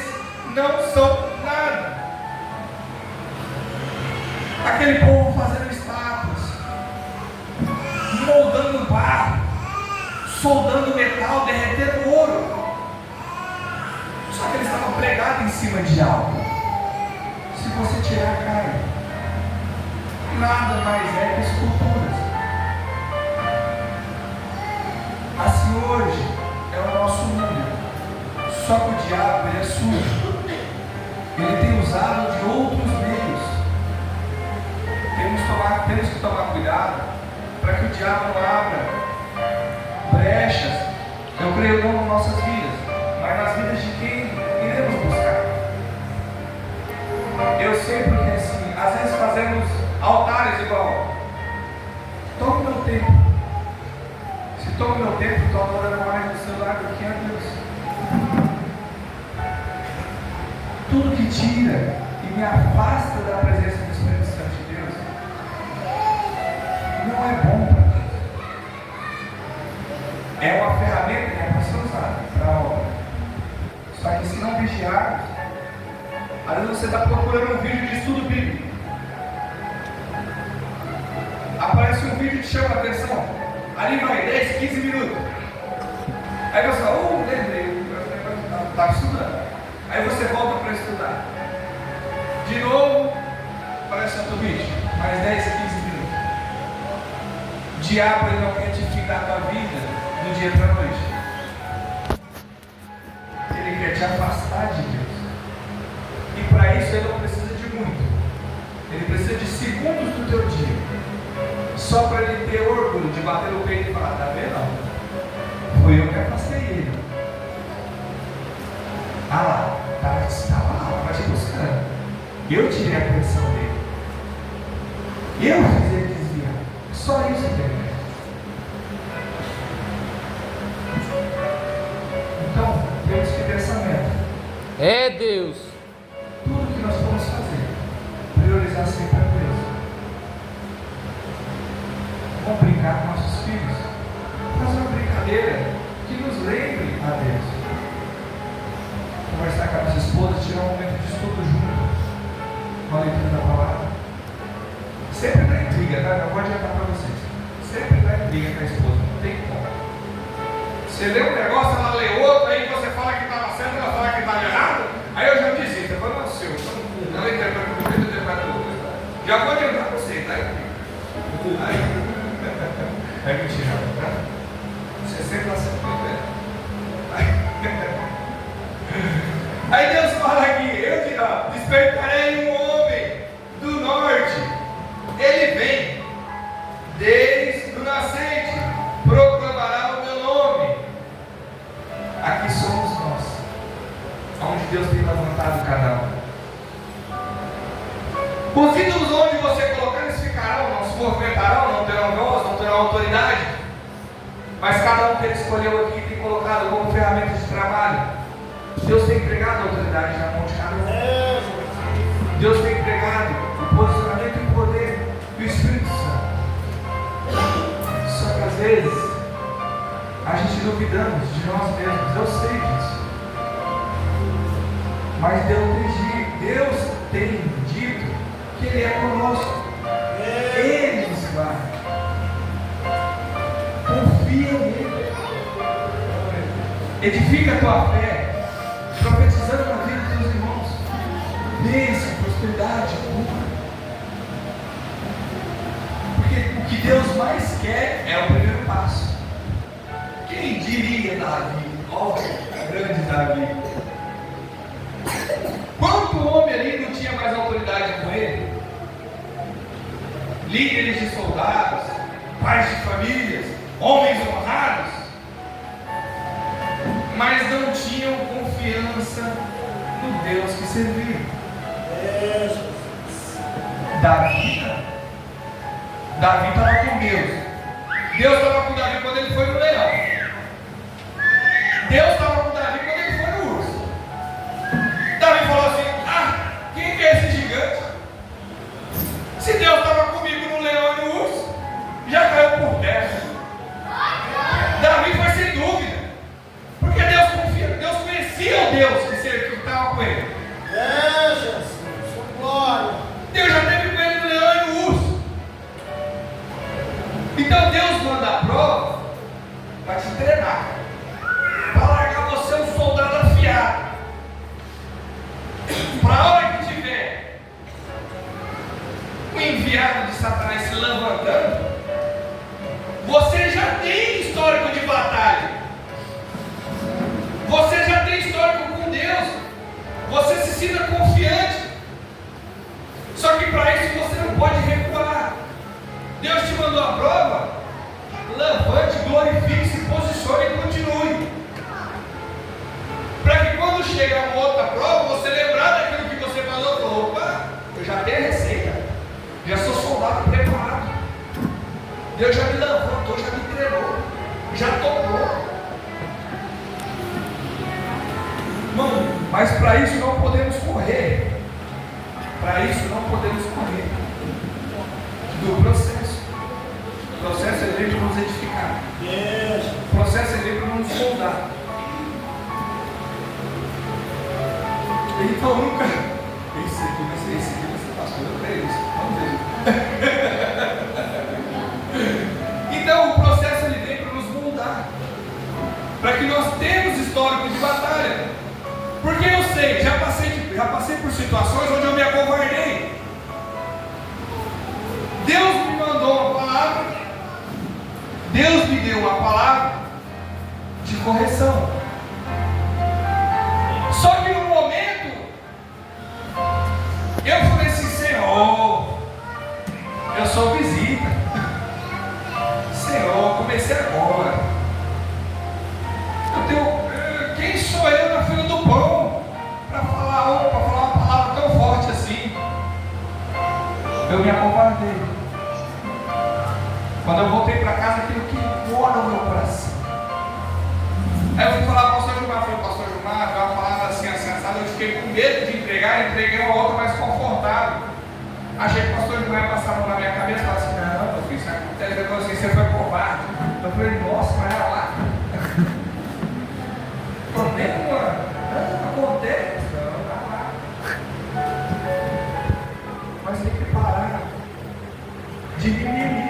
não são nada. Aquele povo fazendo estátuas, moldando barro, soldando metal, derretendo ouro. Só que ele estava pregado em cima de algo. Se você tirar, cai. Nada mais é que esculturas. Assim hoje é o nosso mundo. Só que o diabo, ele é sujo. Ele tem usado de outros meios. Temos que tomar cuidado para que o diabo não abra brechas, eu creio, não nas nossas vidas, mas nas vidas de quem iremos buscar. Eu sei porque assim, às vezes fazemos altares igual. Tome meu tempo. Se toma meu tempo, estou adorando mais no celular do que a Deus. Tudo que tira e me afasta da presença do Espírito Santo de Deus não é bom para Deus. É uma ferramenta que é para ser usada para a obra. Só que se não vigiarmos, às vezes você está procurando um vídeo de estudo bíblico. Aparece um vídeo que chama a atenção. Ali vai 10, 15 minutos. Aí você fala, lembrei, eu estava estudando. Aí você volta para estudar. De novo, aparece outro vídeo. Mais 10, 15 minutos. O diabo, ele não quer te ficar a tua vida do dia para a noite. Ele quer te afastar de Deus. E para isso ele não precisa de muito. Ele precisa de segundos do teu dia. Só para ele ter orgulho de bater no peito e falar, tá vendo? Foi eu que afastei ele. Ah lá, estava lá te buscando. Eu tirei a atenção dele. Eu fiz ele desviar. Só isso que ele quer. Então, temos que ter essa meta. É Deus. Tudo que nós vamos fazer, priorizar sempre a Deus. Vamos brincar com nossos filhos. Fazer uma brincadeira que nos lembre a Deus. Conversar com a nossa esposa, tirar um momento de estudo junto, com a leitura da palavra. Sempre dá intriga, tá? Eu vou adiantar para vocês. Sempre dá intriga com a esposa, não tem como. Você lê um negócio, ela lê outro, aí você fala que estava certo, ela fala que estava errado. Aí eu já desisto, eu falo, não, seu, ela interpreta do jeito, eu interpreto do outro. Já vou adiantar para você, tá? É mentira, tá? Você sempre acerta, né? Aí Deus fala aqui, eu despertarei um homem do norte, ele vem desde o nascente, proclamará o meu nome. Aqui somos nós, onde Deus tem levantado cada um. Os ídolos onde você colocar, eles ficarão, não se movimentarão, não terão voz, não terão autoridade, mas cada um que ele escolheu aqui tem colocado como ferramenta de trabalho. Deus tem entregado a autoridade na mão de cada um. Deus tem entregado o posicionamento e o poder do Espírito Santo. Só que às vezes a gente duvidamos de nós mesmos. Eu sei disso. Mas Deus tem dito que Ele é conosco. Ele nos guarda. Confia nele. Edifica a tua fé. Profetizando na vida dos teus irmãos, bênção, prosperidade, cura. Porque o que Deus mais quer é o primeiro passo. Quem diria Davi? Ó, grande Davi. Quanto homem ali não tinha mais autoridade com ele? Líderes de soldados, pais de famílias, homens honrados, mas não tinham confiança no Deus que serviam. Davi estava com Deus. Deus estava com Davi quando ele foi no leão. Deus estava com Davi quando ele foi no urso. Davi falou assim, quem que é esse gigante? Se Deus estava comigo no leão e no urso, já caiu por terra. Davi foi sem dúvida. Porque Deus confia, Deus conhecia o Deus que estava com ele. Jesus, glória. Deus já esteve com ele no leão e no urso. Então Deus manda a prova treinar, para largar você um soldado afiado, para a hora que tiver o enviado de Satanás se levantando, você já tem histórico de batalha, você já tem histórico com Deus, você se sinta confiante. Só que para isso você não pode recuar. Deus te mandou a prova, levante, glorifique, se posicione e continue, para que quando chegar uma outra prova, você lembrar daquilo que você falou. Falou: opa, eu já tenho a receita, já sou soldado preparado, Deus já me levantou, já me treinou, já tocou. Irmão, mas para isso não podemos correr. Para isso não podemos correr do processo. O processo é veio para nos edificar. O processo é veio para nos moldar. Então nunca. Esse aqui vai ser pastor, eu creio isso. Vamos ver. Então o processo ele vem para nos moldar, para que nós tenhamos histórico de batalha. Porque eu sei, já passei por situações onde eu me acovardei. Deus me mandou uma palavra, Deus me deu uma palavra de correção. Só que no momento, eu falei assim: Senhor, eu sou visita. Senhor, comecei agora. Quem sou eu na fila do pão para falar uma palavra tão forte assim? Eu me acovardei. Quando eu voltei para casa, aquilo que mora no meu coração. Aí eu fui falar para o pastor Gilmar. Falei: pastor Gilmar, deu uma palavra assim, assensada. Eu fiquei com medo de entregar, entreguei uma outra mais confortável. Achei que o pastor Gilmar ia passar a mão na minha cabeça e falar assim: não, meu filho, isso acontece. Ele falou assim: você foi covarde. Eu falei: nossa, mas era lá. Problema acontece. Mas tem que parar de mimimi.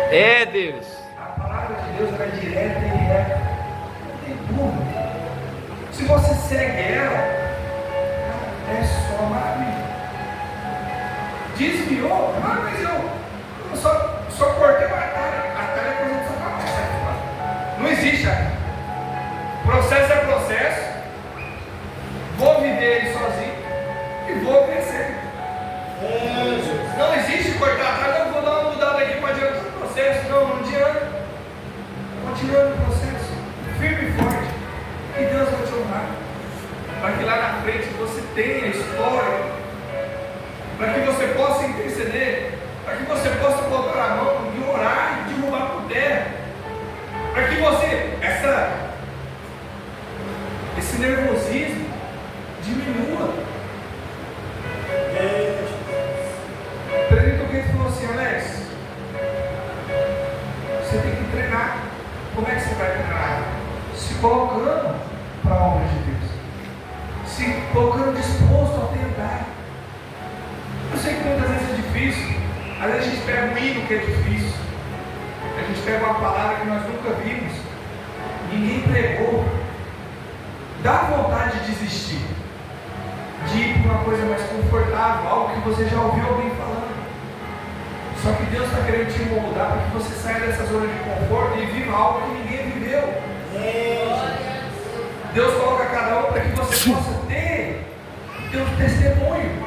É Deus. A palavra de Deus é direta e direta. Não tem dúvida. Se você segue ela, é só maravilha. Desviou, mas eu só cortei uma atalho. Atalho é coisa de Satanás. Não existe atalho. Processo é processo. Vou viver ele sozinho e vou vencer. Não existe cortar atrás. Eu vou dar uma mudada aqui para adiantar o processo. Não adianta. Continuando o processo, firme e forte, e Deus vai te honrar, para que lá na frente você tenha história, para que você possa interceder, para que você possa botar a mão e orar e derrubar por terra, para que você, esse nervosismo diminua. O presidente Guedes falou assim: Alex, você tem que treinar. Como é que você vai treinar? Se colocando para a obra de Deus, se colocando disposto a tentar. Eu sei que muitas vezes é difícil. Às vezes a gente pega um hino que é difícil, a gente pega uma palavra que nós nunca vimos, ninguém pregou, dá vontade de desistir, de ir para uma coisa mais confortável, algo que você já ouviu alguém falando. Só que Deus está querendo te moldar para que você saia dessa zona de conforto e viva algo que ninguém viveu. Deus coloca cada um para que você possa ter um testemunho.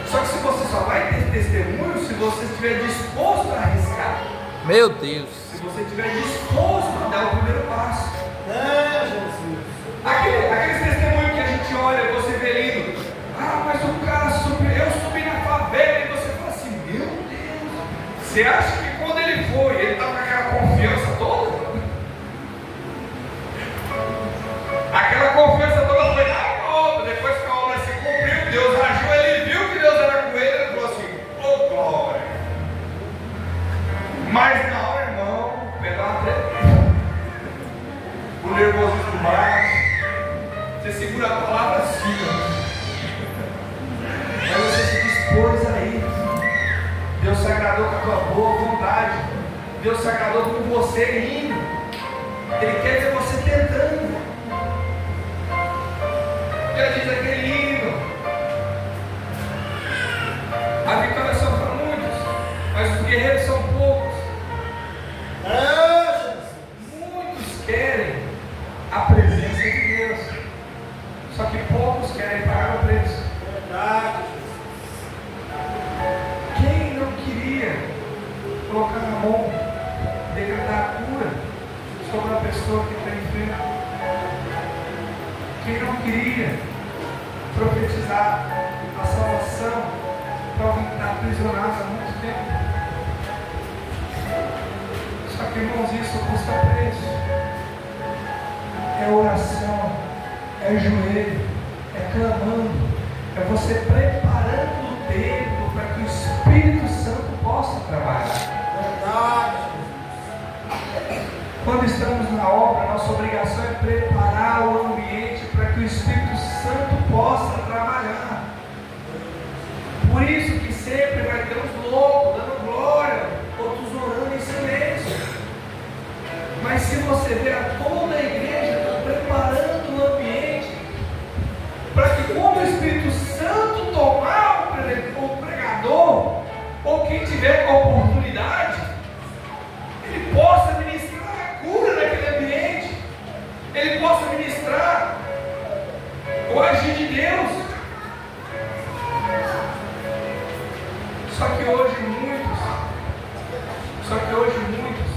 Só que se você só vai ter testemunho se você estiver disposto a arriscar. Meu Deus. Se você estiver disposto a dar o primeiro passo. Aqueles testemunhos que a gente olha, você vê lindo. Ah, mas o cara subiu, eu subi na favela, e você fala assim: meu Deus. Você acha que quando ele foi, ele estava com aquela confiança toda? Aquela confiança toda foi na obra. Depois que a obra se cumpriu, Deus agiu, ele viu que Deus era com ele, ele falou assim: ô glória. Mas na hora, irmão, pega uma treta. O nervosismo bate. Você segura a palavra assim, mas você se dispôs aí. Deus se agradou com a tua boa vontade. Deus se agradou com você indo. querem a presença de Deus, só que poucos querem pagar o preço. Verdade. Quem não queria colocar na mão, decretar a cura sobre a pessoa que está enferma? Quem não queria profetizar a salvação para alguém que está aprisionado há muito tempo? Só que, irmãos, isso custa preço. É oração, é joelho, é clamando, é você preparando o tempo para que o Espírito Santo possa trabalhar. Verdade. Quando estamos na obra, nossa obrigação é preparar o ambiente para que o Espírito Santo possa trabalhar. Por isso que sempre vai ter uns loucos dando glória, outros orando em silêncio. Mas se você ver toda a igreja está preparando o ambiente para que quando o Espírito Santo tomar o pregador, ou quem tiver a oportunidade, ele possa ministrar a cura naquele ambiente, ele possa ministrar o agir de Deus. Só que hoje muitos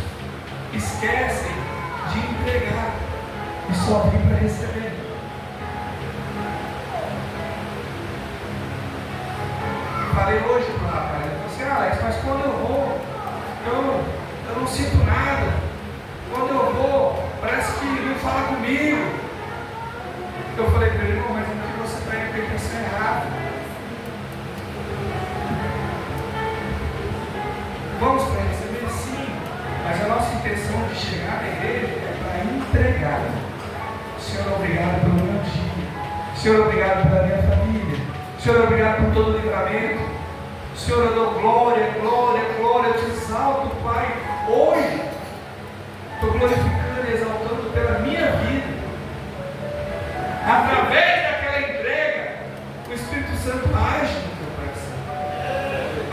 esquecem de entregar e só vêm para receber. Falei hoje para o rapaz, ele falou assim: Alex, mas quando eu vou, eu não sinto nada. Quando eu vou, parece que não fala comigo. Eu falei para ele: não, mas no que você está indo para a intenção errada. Vamos para receber? Sim, mas a nossa intenção de chegar na igreja é para entregar. Senhor, obrigado pelo meu dia. Senhor, obrigado pela minha família. Senhor, obrigado por todo o livramento. Senhor, eu dou glória, glória, glória. Eu te exalto, Pai. Hoje, estou glorificando e exaltando pela minha vida. Através daquela entrega, o Espírito Santo age no teu coração.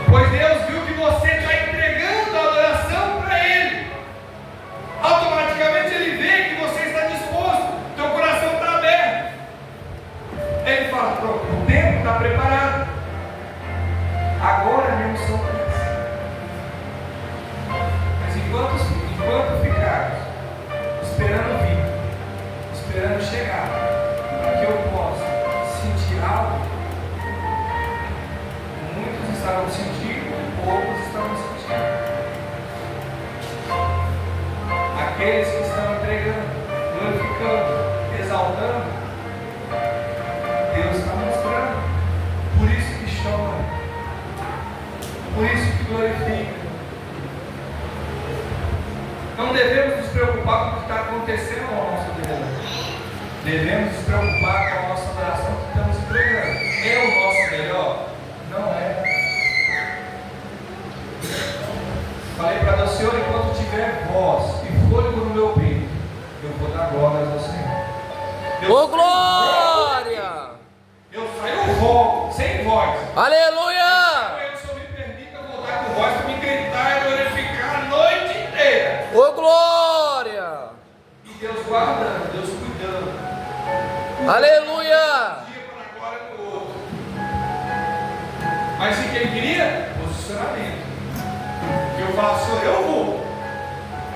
Pois Deus viu que você está entregando a adoração para Ele. Automaticamente Ele vê que você está disposto, teu coração está aberto. Ele fala: pronto, o tempo está preparado. Agora a minha unção começa. Mas enquanto ficarmos esperando vir, esperando chegar, para que eu possa sentir algo, muitos estavam sentindo, poucos estavam sentindo. Aqueles que estão entregando, glorificando, exaltando, Deus está mostrando. Por isso que chora, por isso que glorifica. Não devemos nos preocupar com o que está acontecendo ao nosso redor. Devemos nos preocupar com a nossa adoração que estamos entregando. É o nosso melhor? Não é. Falei para Deus: Senhor, enquanto tiver voz e fôlego no meu peito, eu vou dar glórias ao Senhor. Ô glória! Eu saio volto, sem voz. Aleluia! O Senhor me permita voltar com voz para me gritar e glorificar a noite inteira. Ô glória! E Deus guardando, Deus cuidando. Aleluia! Um dia para a glória do outro. Mas se quem queria, posicionamento. Que eu falo: Senhor, eu vou.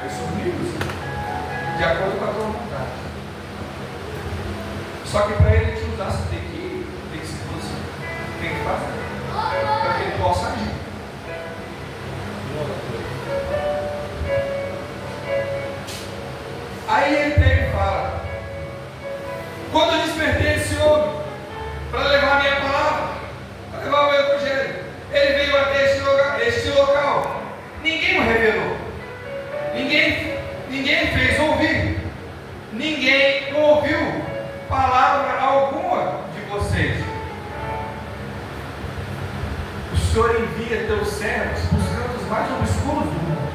Aí sou livre, de acordo com a tua vontade. Só que para Ele te usar, você tem que se posicionar. Tem que fazer. Para que Ele possa agir. Aí Ele pega e fala: quando eu despertei esse homem para levar a minha palavra, para levar o meu evangelho, ele veio até este local. Ninguém o revelou. Ninguém fez ouvir. Ninguém ouviu palavra alguma de vocês. O Senhor envia teus servos buscando os mais obscuros do mundo.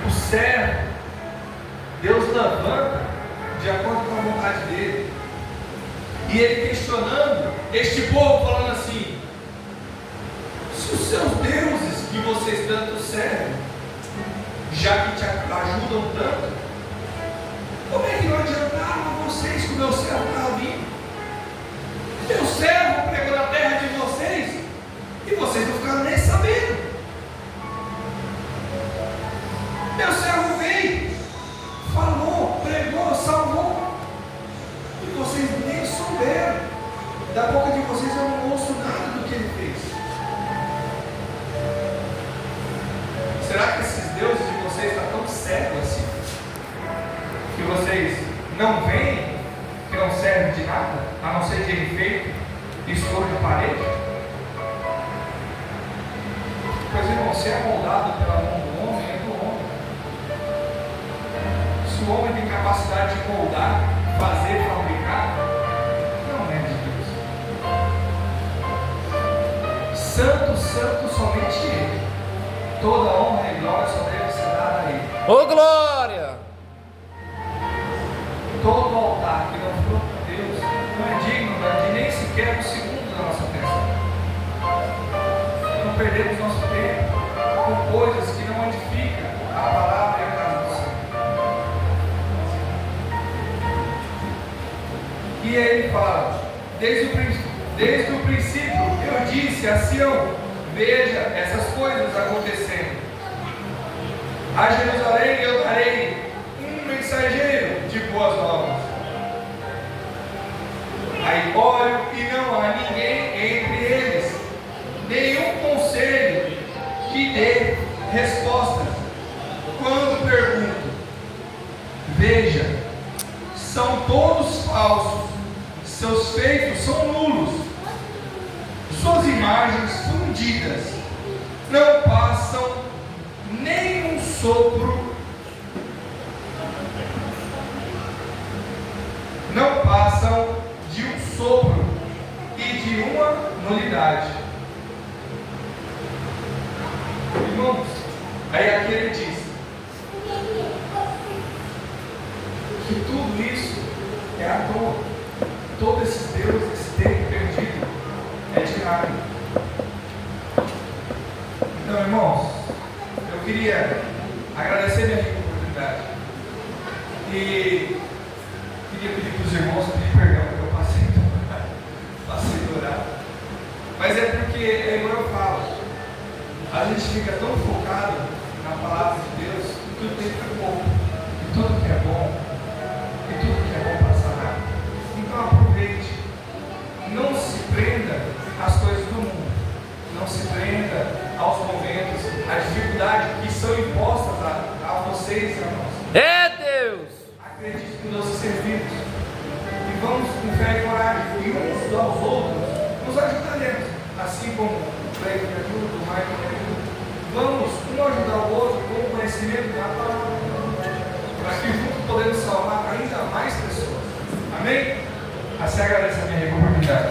O servo, Deus levanta de acordo com a vontade dele. E ele questionando este povo, falando assim: se os seus deuses que vocês tanto servem já que te ajudam tanto, como é que não adiantava vocês que o meu servo estava vindo? Meu servo pregou na terra de vocês e vocês não ficaram nem sabendo. Meu servo veio, falou, pregou, salvou, e vocês nem souberam. Da boca de vocês eu não ouço nada do que ele fez. Será que esses deuses de vocês estão tão cegos assim? Que vocês não veem que não serve de nada, a não ser de enfeite e estouro de parede? Pois irmão, se é moldado pela mão do homem, é do homem. Se o homem tem capacidade de moldar, fazer, fabricar, não é de Deus. Santo, santo, somente Ele. Toda honra e glória só deve ser dada a Ele. Ô glória! Todo altar que não for para Deus não é digno de nem sequer um segundo da nossa atenção. Não perdemos nosso tempo com coisas que não edificam a palavra e a casa do Senhor. E aí ele fala, desde o princípio eu disse a Sião, veja essas coisas acontecendo. A Jerusalém eu darei um mensageiro de boas novas. Aí olho e não há ninguém entre eles, nenhum conselho que dê resposta. Quando pergunto, veja, são todos falsos, seus feitos são nulos, suas imagens fundidas, não passam nem um sopro, não passam de um sopro e de uma nulidade. Irmãos, aí aqui ele diz que tudo isso é à toa. Todo esse Deus, esse tempo perdido, é de nada. Então, irmãos, eu queria agradecer minha oportunidade e queria pedir para os irmãos pedir perdão porque eu passei do horário. Mas é porque, é igual eu falo, a gente fica tão focado na palavra de Deus que tudo tem que ser bom, e tudo que é bom, passa rápido. Então aproveite, não se prenda às coisas do mundo, não se prenda aos momentos, às dificuldades que são impostas a vocês e a nós. É Deus! Acredite que nós servimos e vamos com fé e coragem, e uns aos outros nos ajudaremos, assim como o Cleiton me ajuda, o Michael me ajuda. Vamos um ajudar o outro com o conhecimento da palavra, para que juntos podemos salvar ainda mais pessoas. Amém? Assim agradeço a minha oportunidade.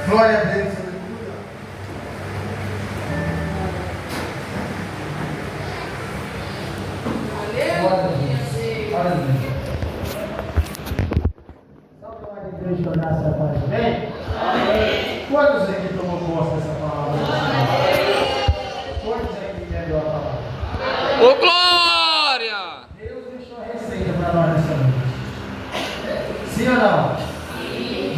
Glória a Deus. Aleluia. Aleluia. Salve a glória de Deus, que graça e a paz. Amém? Amém. Quantos aqui tomou posse dessa palavra? Quantos aqui entendeu a palavra? Ô glória! Deus deixou a receita para nós nessa noite. Sim ou não? Sim.